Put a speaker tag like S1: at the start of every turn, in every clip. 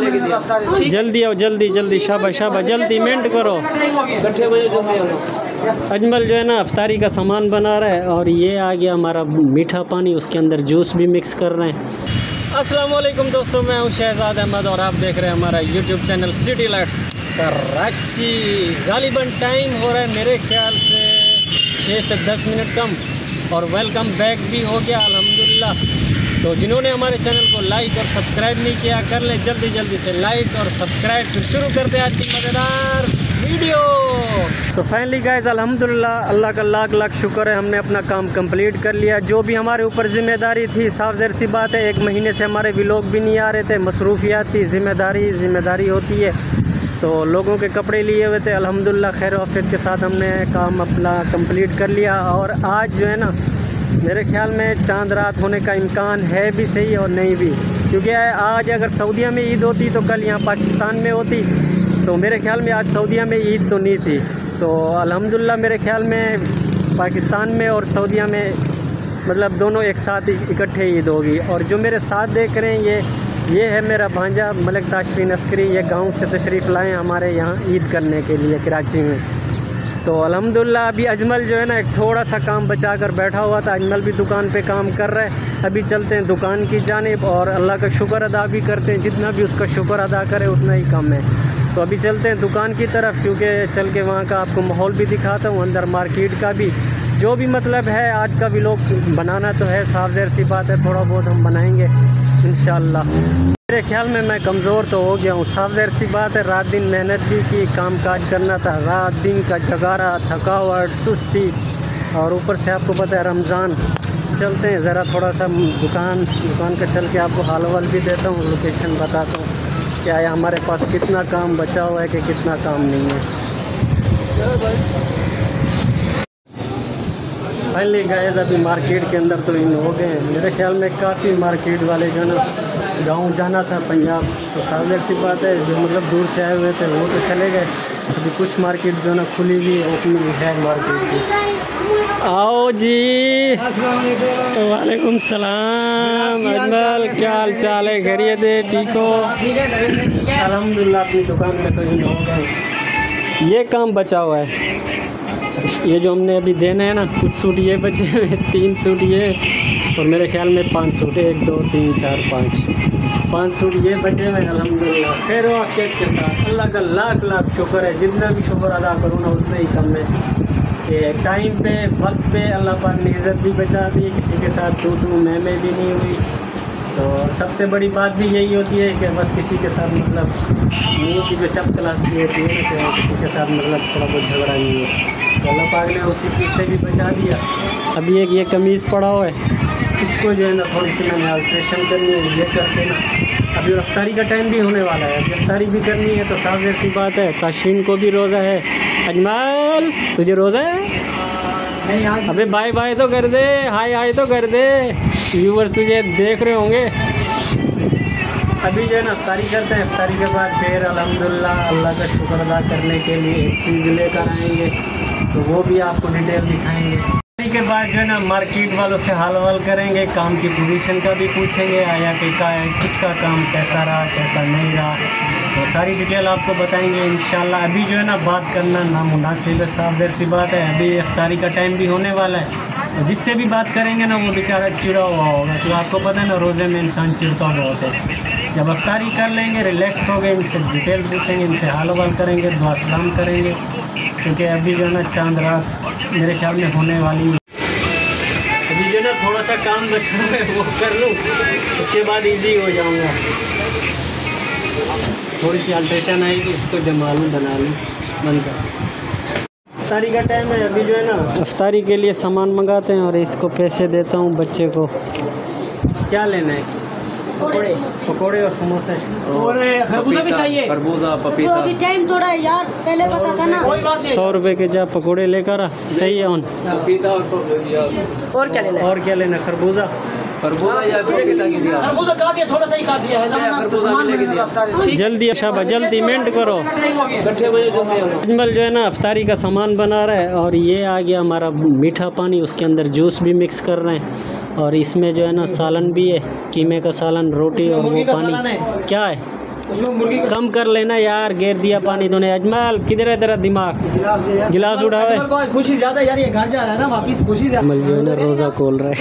S1: जल्दी आओ, जल्दी जल्दी, शाबाश शाबाश, जल्दी मेंट करो। अजमल जो है ना अफ्तारी का सामान बना रहा है और ये आ गया हमारा मीठा पानी, उसके अंदर जूस भी मिक्स कर रहे हैं। अस्सलाम वालेकुम दोस्तों, मैं हूँ शहजाद अहमद और आप देख रहे हैं हमारा YouTube channel City Lights Karachi. गालिबन टाइम हो रहा है मेरे ख्याल से 6 से 10 मिनट कम और वेलकम बैक भी हो गया अल्हम्दुलिल्लाह। तो जिन्होंने हमारे चैनल को लाइक और सब्सक्राइब नहीं किया कर लें जल्दी जल्दी से लाइक और सब्सक्राइब। फिर शुरू करते हैं आज की मज़ेदार वीडियो। तो फाइनली गाइस अल्हम्दुलिल्लाह अल्लाह का लाख लाख शुक्र है, हमने अपना काम कंप्लीट कर लिया। जो भी हमारे ऊपर ज़िम्मेदारी थी, साफ ज़ाहिर सी बात है 1 महीने से हमारे व्लॉग भी नहीं आ रहे थे, मसरूफियात थी, ज़िम्मेदारी होती है। तो लोगों के कपड़े लिए हुए थे, अल्हम्दुलिल्लाह खैर आफियत के साथ हमने काम अपना कंप्लीट कर लिया। और आज जो है ना मेरे ख्याल में चांद रात होने का इम्कान है भी सही और नहीं भी, क्योंकि आज अगर सऊदीया में ईद होती तो कल यहाँ पाकिस्तान में होती। तो मेरे ख्याल में आज सऊदीया में ईद तो नहीं थी, तो अल्हम्दुलिल्लाह मेरे ख्याल में पाकिस्तान में और सऊदीया में मतलब दोनों एक साथ इकट्ठे ईद होगी। और जो मेरे साथ देख रहे हैं ये है मेरा भांजा मलिक ताशफीन अस्करी। ये गांव से तशरीफ़ लाए हमारे यहाँ ईद करने के लिए कराची में। तो अल्हम्दुलिल्लाह अभी अजमल जो है ना एक थोड़ा सा काम बचा कर बैठा हुआ था, अजमल भी दुकान पे काम कर रहा है। अभी चलते हैं दुकान की जानिब और अल्लाह का शुक्र अदा भी करते हैं, जितना भी उसका शुक्र अदा करे उतना ही कम है। तो अभी चलते हैं दुकान की तरफ, क्योंकि चल के वहाँ का आपको माहौल भी दिखाता हूँ, अंदर मार्केट का भी जो भी मतलब है। आज का भी लोग बनाना तो है, साफ ज़ाहिर सी बात है, थोड़ा बहुत हम बनाएंगे इंशाअल्लाह। मेरे ख्याल में मैं कमज़ोर तो हो गया हूँ, साफ ज़ाहिर सी बात है। रात दिन मेहनत भी की, काम काज करना था, रात दिन का जगारा, थकावट, सुस्ती, और ऊपर से आपको पता है रमज़ान। चलते हैं ज़रा थोड़ा सा दुकान का चल के आपको हाल वाल भी देता हूँ, लोकेशन बताता हूँ क्या है हमारे पास, कितना काम बचा हुआ है कि कितना काम नहीं है। फाइनली गाइस अभी मार्केट के अंदर तो इन हो गए हैं। मेरे ख्याल में काफ़ी मार्केट वाले जो ना गांव जाना था पंजाब, तो साफ सी बात है जो मतलब दूर से आए हुए थे वो तो चले गए। अभी कुछ मार्केट जो ना खुली हुई ओपनिंग है मार्केट की। आओ जी, वालेकुम सलाम। अजमल क्या हाल चाल है, खैरियत है, ठीक हो? अल्हम्दुलिल्लाह अपनी दुकान में तो इन हो गए। ये काम बचा हुआ है, ये जो हमने अभी देना है ना, कुछ सूट ये बचे हैं, 3 सूट ये और मेरे ख्याल में 5 सूट है, 1 2 3 4 5 सूट ये बचे हुए। अल्हम्दुलिल्लाह खैर आफियत के साथ अल्लाह का लाख लाख शुक्र है। जितना भी शुक्र अदा करूँ ना उतना ही कम है कि टाइम पे वक्त पे अल्लाह पाक ने इज़्ज़त भी बचा दी, किसी के साथ तू मैं भी नहीं हुई। तो सबसे बड़ी बात भी यही होती है कि बस किसी के साथ मतलब मुँह की जो चप क्लासी होती है ना, कि किसी के साथ मतलब थोड़ा बहुत झगड़ा नहीं हो, तो अल्लाह पाक ने उसी चीज़ से भी बचा दिया। अभी एक ये कमीज़ पड़ा हुआ है, इसको जो है ना थोड़ी सी मैंने अल्ट्रेशन करनी है, ये करके ना अभी रफ्तारी का टाइम भी होने वाला है, अभी रफ्तारी भी करनी है। तो साफ ज़ाहिर सी बात है ताशफीन को भी रोज़ा है। अजमल तुझे रोज़ा है? अबे बाय बाय तो कर दे, हाय हाय तो कर दे, व्यूवर्स तुझे देख रहे होंगे। अभी जो है ना अफ्तारी करते हैं, अफ्तारी के बाद फिर अल्हम्दुलिल्लाह अल्लाह का शुक्र अदा करने के लिए एक चीज़ लेकर आएंगे, तो वो भी आपको डिटेल दिखाएंगे। अफ्तारी के बाद जो है ना मार्केट वालों से हाल वाल करेंगे, काम की पोजीशन का भी पूछेंगे, आया कि किसका काम कैसा रहा कैसा नहीं रहा, तो सारी डिटेल आपको बताएंगे इंशाल्लाह। अभी जो है ना बात करना नामुनासिब है, साफ ज़ाहिर सी बात है, अभी इफ्तारी का टाइम भी होने वाला है। तो जिससे भी बात करेंगे ना वो बेचारा चिड़ा हुआ होगा, तो आपको पता है ना रोज़े में इंसान चिड़ता बहुत है। जब अफ्तारी कर लेंगे, रिलैक्स हो गए, इनसे डिटेल पूछेंगे, इनसे हाल वाल करेंगे, दुआ सलाम करेंगे, क्योंकि अभी जो है ना चांद रात मेरे ख्याल में होने वाली है। अभी जो ना थोड़ा सा काम बचा है वो कर लूँ, उसके बाद इजी हो जाऊँगा। थोड़ी सी अल्ट्रेशन आएगी, इसको जमा लूँ, बना लूँ, बंद कर। अफ्तारी का टाइम है, अभी जो है ना अफ्तारी के लिए सामान मंगाते हैं और इसको पैसे देता हूँ बच्चे को। क्या लेना है? पकोड़े और समोसे और खरबूजा भी चाहिए, खरबूजा पपीता। तो अभी टाइम थोड़ा है यार, पहले पता था ना। 100 रुपए के जा पकोड़े लेकर आ, सही है। पपीता और क्या लेना? और क्या लेना? खरबूजा या खरबूजा काफी है, थोड़ा सा ही काफी है। जल्दी शाबाश, जल्दी मेंट करो। अजमल जो है ना अफ्तारी का सामान बना रहा है और ये आ गया हमारा मीठा पानी, उसके अंदर जूस भी मिक्स कर रहे हैं और इसमें जो है ना सालन भी है, कीमे का सालन, रोटी और वो पानी। क्या है? कम कर लेना यार, गिर दिया पानी तूने। अजमल किधर है तेरा दिमाग? गिलास उठा है।
S2: खुशी ज्यादा यार, ये घर जा रहा है ना वापिस, खुशी से
S1: अजमल जो है ना रोज़ा खोल रहा है।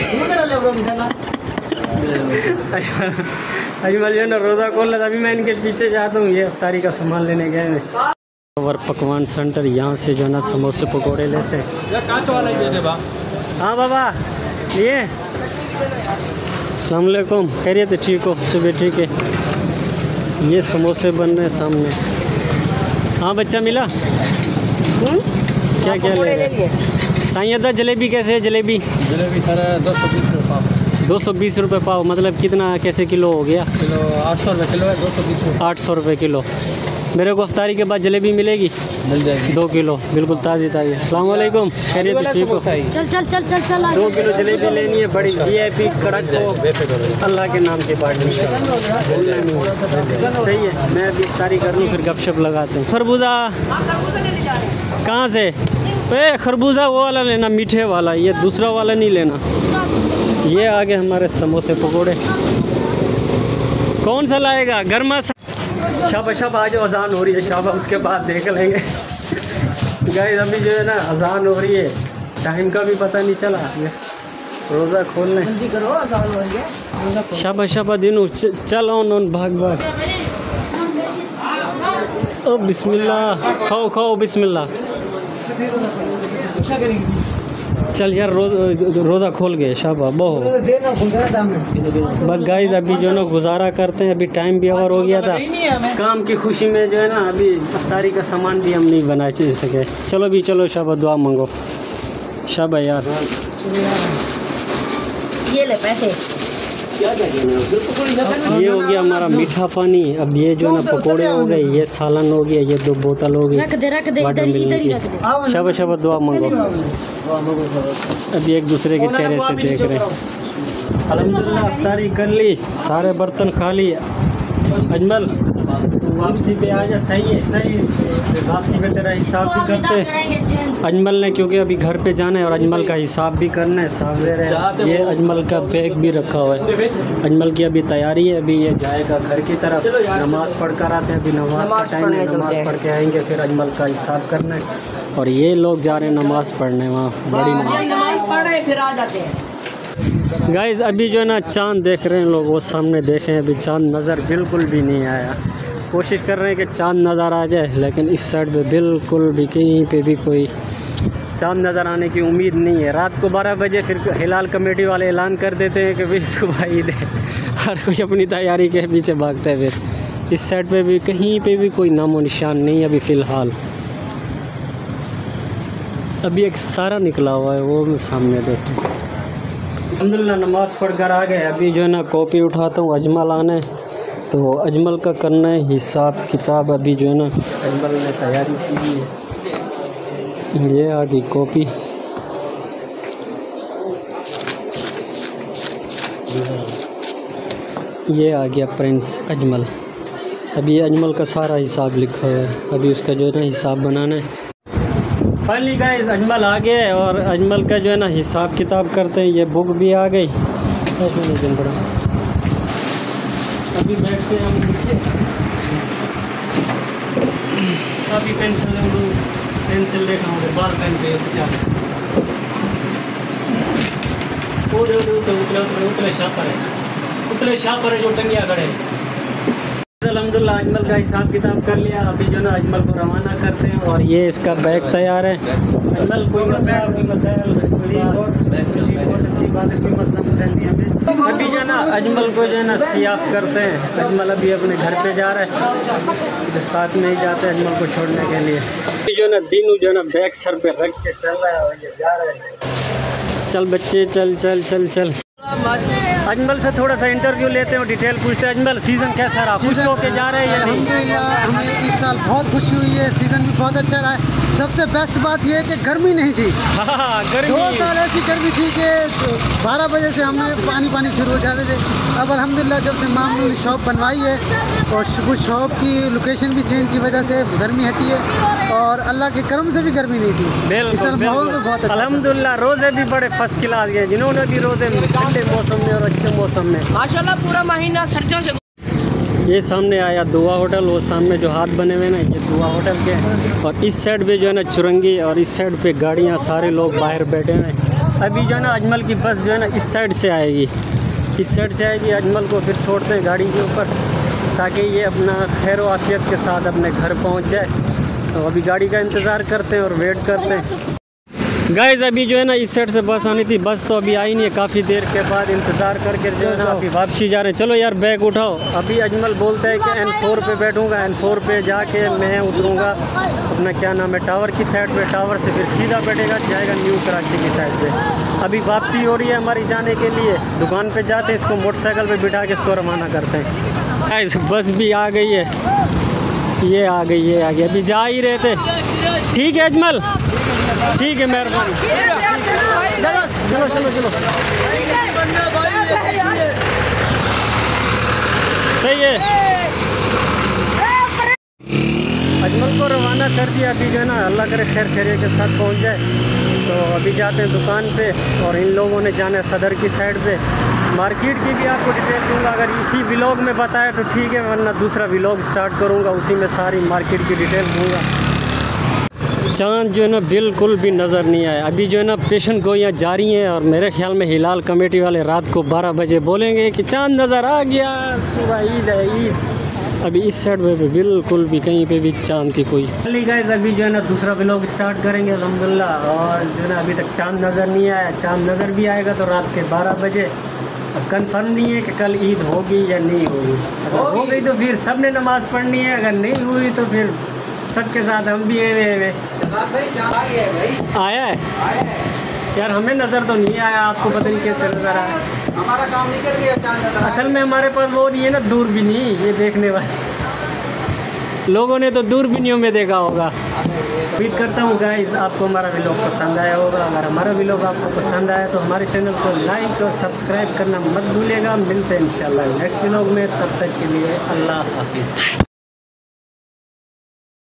S1: अजमल जो है ना रोज़ा खोल रहा है। अभी मैं इनके पीछे जाता हूँ, ये इफ्तारी का सामान लेने गए हैं। और पकवान सेंटर, यहाँ से जो है ना समोसे पकौड़े लेते हैं। हाँ बाबा ये अस्सलाम वालेकुम, खैरियत है? ठीक हो? सुबह ठीक है। ये समोसे बन रहे हैं सामने। हाँ बच्चा मिला? क्या क्या ले रहे? साईं जलेबी कैसे है? जलेबी
S2: सर 220 रुपये पाव।
S1: 220 रुपये पाव, मतलब कितना कैसे किलो हो गया?
S2: किलो 800 रुपये किलो है, 220 रुपये।
S1: 800 रुपये किलो। मेरे को इफ्तारी के बाद जलेबी मिलेगी?
S2: मिल जाएगी। 2
S1: किलो बिल्कुल ताज़ी ताज़ी। अस्सलाम वालेकुम, खैरियत है? ठीक हो?
S3: चल चल चल चल चल
S1: 2 किलो जलेबी लेनी है, बड़ी VIP कड़क को, अल्लाह के नाम के बाद सही है। मैं अभी इफ्तारी कर लूँ, फिर गपशप लगाते हैं। खरबूजा कहाँ से? खरबूजा वो वाला लेना, मीठे वाला, ये दूसरा वाला नहीं लेना। ये आगे हमारे समोसे पकोड़े। कौन सा लाएगा? गर्मा सा? शाबा शाबा, आज अजान हो रही है शाबा, उसके बाद देख लेंगे। गाइस अभी जो है ना अजान हो रही है, टाइम का भी पता नहीं चला। रोज़ा खोलने शाबा शाबा दिनों चल ऑन भाग भाग। ओ बिस्मिल्लाह, खाओ खाओ बिस्मिल्लाह। चल यार रोज़ा खोल गए शाबा बहुत। बस गाइस अभी जो ना गुजारा करते हैं, अभी टाइम भी ओवर हो गया था। काम की खुशी में जो है ना अभी इफ्तारी का सामान भी हम नहीं बना सके। चलो भी चलो शाबा, दुआ मांगो शाबा यार।
S3: ये ले पैसे।
S1: ये हो गया हमारा मीठा पानी। अब ये जो ना पकोड़े हो गए, ये सालन हो गया, ये 2 बोतल हो गई।
S3: रख दे इधर ही रख दे।
S1: शाबा शाबा दुआ मांगो। अभी एक दूसरे के चेहरे से देख रहे हैं। अल्हम्दुलिल्लाह इफ्तारी कर ली, सारे बर्तन खा लिए। अजमल वापसी पे आ जा। सही है वापसी पे तेरा हिसाब भी करते हैं अजमल ने, क्योंकि अभी घर पे जाना है और अजमल का हिसाब भी करना है। साफ दे रहे हैं। ये अजमल का बैग भी रखा हुआ है। अजमल की अभी तैयारी है, अभी ये जाएगा घर की तरफ। नमाज़ पढ़ कर आते हैं, अभी नमाज का टाइम है, नमाज़ पढ़ के आएंगे, फिर अजमल का हिसाब करना है। और ये लोग जा रहे हैं नमाज़ पढ़ने, वहाँ बड़ी
S3: नमाज पढ़े फिर आ जाते हैं।
S1: गाइस अभी जो है ना चाँद देख रहे हैं लोग, वो सामने देखें। अभी चाँद नज़र बिल्कुल भी नहीं आया। कोशिश कर रहे हैं कि चाँद नज़र आ जाए, लेकिन इस साइड पे बिल्कुल भी कहीं पे भी कोई चाँद नज़र आने की उम्मीद नहीं है। रात को 12 बजे फिर हिलाल कमेटी वाले ऐलान कर देते हैं कि भी इसको भाई दे। हर कोई अपनी तैयारी के पीछे भागता है। फिर इस साइड पे भी कहीं पे भी कोई नामो निशान नहीं अभी फ़िलहाल। अभी एक सितारा निकला हुआ है, वो मैं सामने देखूँ। अल्हम्दुलिल्लाह नमाज़ पढ़ कर आ गए। अभी जो है ना कॉपी उठाता हूँ, अजमल आना है तो अजमल का करना है हिसाब किताब। अभी जो है ना अजमल ने तैयारी की है। ये आ गई कॉपी। ये आ गया प्रिंस अजमल। अभी अजमल का सारा हिसाब लिखा हुआ है, अभी उसका जो है ना हिसाब बनाना है। फाइनली गाइस अजमल आ गया है और अजमल का जो है ना हिसाब किताब करते हैं। ये बुक भी आ गई। अभी बैठते हैं हम नीचे। अभी पेंसिल देखा हूँ, बाल पेन पे उतले शाह पर है जो टंगिया खड़े। अल्हम्दुलिल्लाह अजमल का हिसाब किताब कर लिया। अभी जो ना अजमल को रवाना करते हैं और ये इसका बैग तैयार है। अजमल कोई मसला कोई मसाइल बहुत अच्छी बात है, कोई मसला मसाइल नहीं हमें। अभी जो ना अजमल को जो है ना सियाफ करते हैं। अजमल अभी अपने घर पे जा रहा है, तो साथ में ही जाते हैं अजमल को छोड़ने के लिए। अभी जो ना दीनू जो ना बैग सर पे रख के चल रहा है और ये जा रहा है। चल बच्चे चल चल चल चल। अजमल से थोड़ा सा इंटरव्यू लेते हैं और डिटेल पूछते हैं। अजमल सीज़न कैसा रहा? खुश होके जा रहे हैं या नहीं?
S4: अल्हम्दुलिल्लाह हमें इस साल बहुत खुशी हुई है, सीज़न भी बहुत अच्छा रहा है। सबसे बेस्ट बात यह है कि गर्मी नहीं थी। गर्मी 2 साल ऐसी गर्मी थी कि 12 बजे से हमें पानी शुरू हो जाते थे। अब अल्हम्दुलिल्लाह जब से मामूली शॉप बनवाई है और शॉप की लोकेशन भी चेंज की वजह से गर्मी हटी है और अल्लाह के करम से भी गर्मी नहीं थी। इस साल माहौल तो बहुत अच्छा।
S1: अल्हम्दुलिल्लाह रोज़े भी बड़े फर्स्ट क्लास गए, जिन्होंने भी रोज़े ठंडे मौसम में और अच्छे मौसम में
S3: माशाल्लाह पूरा महीना सर्दियों से।
S1: ये सामने आया दुआ होटल, वो सामने जो हाथ बने हुए ना ये दुआ होटल के हैं। और इस साइड पे जो है ना चुरंगी, और इस साइड पे गाड़ियाँ, सारे लोग बाहर बैठे हैं। अभी जो है ना अजमल की बस जो है ना इस साइड से आएगी, इस साइड से आएगी। अजमल को फिर छोड़ते हैं गाड़ी के ऊपर ताकि ये अपना खैर आफियत के साथ अपने घर पहुंच जाए। तो अभी गाड़ी का इंतज़ार करते हैं और वेट करते हैं। गाइस अभी जो है ना इस साइड से बस आनी थी, बस तो अभी आई नहीं है। काफ़ी देर के बाद इंतज़ार करके जो है ना अभी वापसी जा रहे हैं। चलो यार बैग उठाओ। अभी अजमल बोलता है कि N4 पे बैठूंगा, N4 पे जाके मैं उतरूंगा अपना क्या नाम है टावर की साइड पे, टावर से फिर सीधा बैठेगा जाएगा न्यू कराची की साइड पे। अभी वापसी हो रही है हमारी जाने के लिए। दुकान पे जाते हैं, इसको मोटरसाइकिल पे बिठा के इसको रवाना करते हैं। गाइस बस भी आ गई है, ये आ गई, ये आ गई। अभी जा ही रहे थे। ठीक है अजमल, ठीक है, मेहरबानी। चलो चलो चलो, सही है। अजमल को रवाना कर दिया। अभी जो है ना अल्लाह करे खैर खैरियत के साथ पहुंच जाए। तो अभी जाते हैं दुकान पे, और इन लोगों ने जाना है सदर की साइड पे। मार्केट की भी आपको डिटेल दूंगा, अगर इसी व्लॉग में बताया तो ठीक है, वरना दूसरा व्लॉग स्टार्ट करूंगा, उसी में सारी मार्केट की डिटेल दूंगा। चांद जो है ना बिल्कुल भी नज़र नहीं आया। अभी जो है ना पेशन गोइयाँ जारी हैं, और मेरे ख्याल में हिलाल कमेटी वाले रात को 12 बजे बोलेंगे कि चांद नज़र आ गया, सुबह ईद है ईद। अभी इस साइड में भी बिल्कुल भी कहीं पे भी चांद की कोई गाइस। अभी जो है ना दूसरा व्लॉग स्टार्ट करेंगे अल्हम्दुलिल्लाह। और जो है ना अभी तक चांद नज़र नहीं आया, चांद नज़र भी आएगा तो रात के 12 बजे। अब कन्फर्म नहीं है कि कल ईद होगी या नहीं होगी। अगर हो गई तो फिर सब ने नमाज़ पढ़नी है, अगर नहीं हुई तो फिर सबके साथ हम भी आया है यार। हमें नज़र तो नहीं आया, आपको पता नहीं कैसे नज़र आया।
S4: हमारा काम नहीं कर दिया।
S1: असल में हमारे पास वो नहीं है ना दूरबीनी, ये देखने वाले लोगों ने तो दूरबीनियों में देखा होगा। उम्मीद करता हूँ गाइस आपको हमारा व्लॉग पसंद आया होगा। अगर हमारा व्लॉग आपको पसंद आया तो हमारे चैनल को लाइक और सब्सक्राइब करना मत भूलिएगा। मिलते हैं इंशाल्लाह नेक्स्ट व्लॉग में, तब तक के लिए अल्लाह हाफिज़।